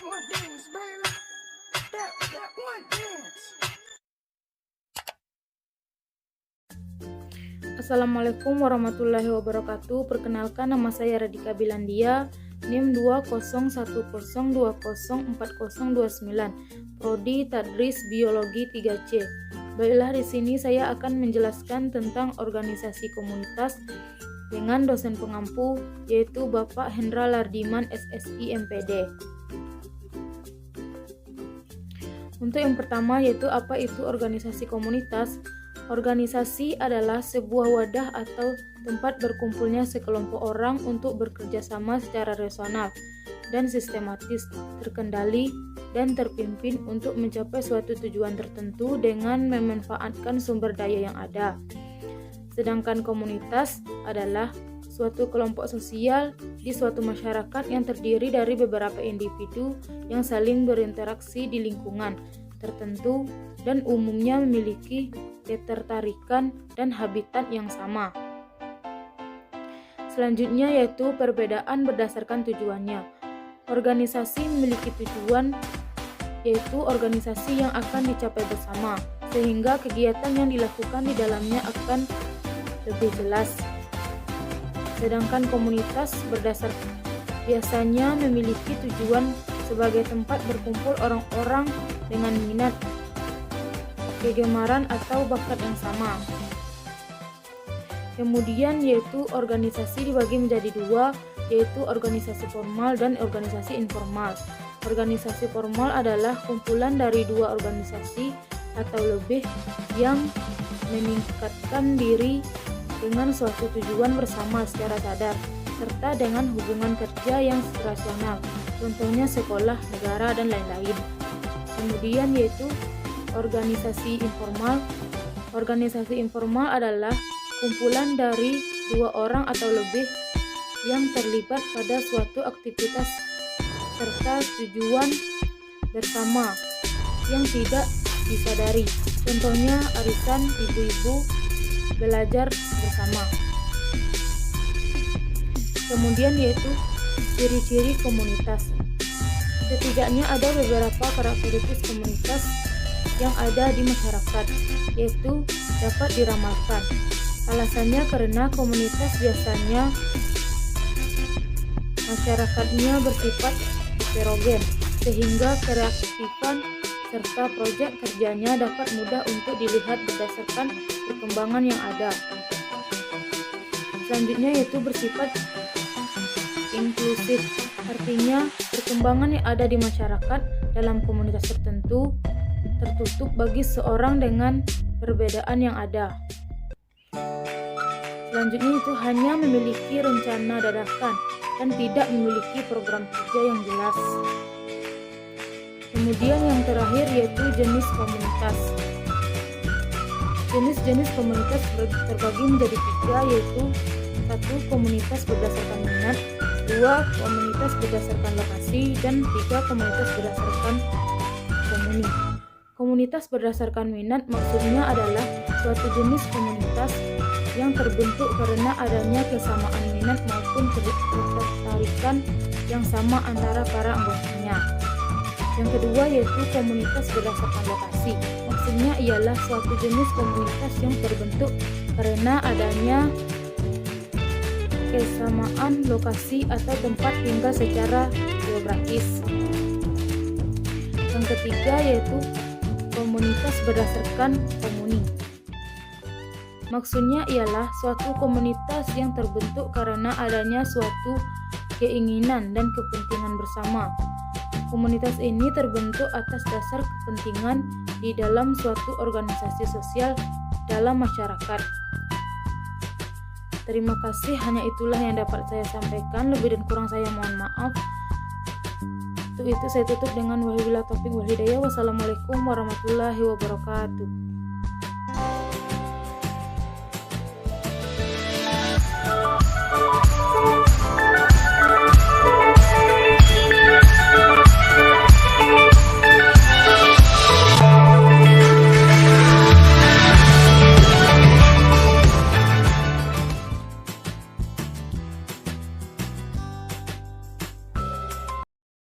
one dance, baby. That one dance. Assalamualaikum warahmatullahi wabarakatuh. Perkenalkan, nama saya Radika Bilandia, NIM 20110404029, Prodi Tadris Biologi 3C. Baiklah, di sini saya akan menjelaskan tentang organisasi komunitas dengan dosen pengampu, yaitu Bapak Hendra Lardiman, SSI MPD. Untuk yang pertama, yaitu apa itu organisasi komunitas. Organisasi adalah sebuah wadah atau tempat berkumpulnya sekelompok orang untuk bekerja sama secara rasional dan sistematis, terkendali dan terpimpin untuk mencapai suatu tujuan tertentu dengan memanfaatkan sumber daya yang ada. Sedangkan komunitas adalah suatu kelompok sosial di suatu masyarakat yang terdiri dari beberapa individu yang saling berinteraksi di lingkungan tertentu dan umumnya memiliki ketertarikan dan habitat yang sama. Selanjutnya yaitu perbedaan berdasarkan tujuannya. Organisasi memiliki tujuan, yaitu organisasi yang akan dicapai bersama, sehingga kegiatan yang dilakukan di dalamnya akan lebih jelas. Sedangkan komunitas biasanya memiliki tujuan sebagai tempat berkumpul orang-orang dengan minat, kegemaran atau bakat yang sama. Kemudian yaitu organisasi dibagi menjadi dua, yaitu organisasi formal dan organisasi informal. Organisasi formal adalah kumpulan dari dua organisasi atau lebih yang meningkatkan diri dengan suatu tujuan bersama secara sadar, serta dengan hubungan kerja yang rasional, contohnya sekolah, negara, dan lain-lain. Kemudian yaitu organisasi informal. Organisasi informal adalah kumpulan dari dua orang atau lebih yang terlibat pada suatu aktivitas serta tujuan bersama yang tidak disadari, contohnya arisan ibu-ibu, belajar bersama. Kemudian yaitu ciri-ciri komunitas. Setidaknya ada beberapa karakteristik komunitas yang ada di masyarakat, yaitu dapat diramalkan. Alasannya karena komunitas biasanya masyarakatnya bersifat heterogen, sehingga kreatifan serta proyek kerjanya dapat mudah untuk dilihat berdasarkan perkembangan yang ada. Selanjutnya yaitu bersifat inklusif, artinya perkembangan yang ada di masyarakat dalam komunitas tertentu tertutup bagi seorang dengan perbedaan yang ada. Selanjutnya itu hanya memiliki rencana dadakan dan tidak memiliki program kerja yang jelas. Kemudian yang terakhir yaitu jenis komunitas. Jenis-jenis komunitas terbagi menjadi tiga, yaitu 1. Komunitas berdasarkan minat, 2. Komunitas berdasarkan lokasi, dan 3. Komunitas berdasarkan komuni. Komunitas berdasarkan minat maksudnya adalah suatu jenis komunitas yang terbentuk karena adanya kesamaan minat maupun ketertarikan yang sama antara para anggotanya. Yang kedua yaitu komunitas berdasarkan lokasi. Maksudnya ialah suatu jenis komunitas yang terbentuk karena adanya kesamaan lokasi atau tempat tinggal secara geografis. Yang ketiga yaitu komunitas berdasarkan komuni. Maksudnya ialah suatu komunitas yang terbentuk karena adanya suatu keinginan dan kepentingan bersama. Komunitas ini terbentuk atas dasar kepentingan di dalam suatu organisasi sosial dalam masyarakat. Terima kasih, hanya itulah yang dapat saya sampaikan. Lebih dan kurang saya mohon maaf. Untuk itu saya tutup dengan wabillahi taufiq wal hidayah. Wassalamualaikum warahmatullahi wabarakatuh.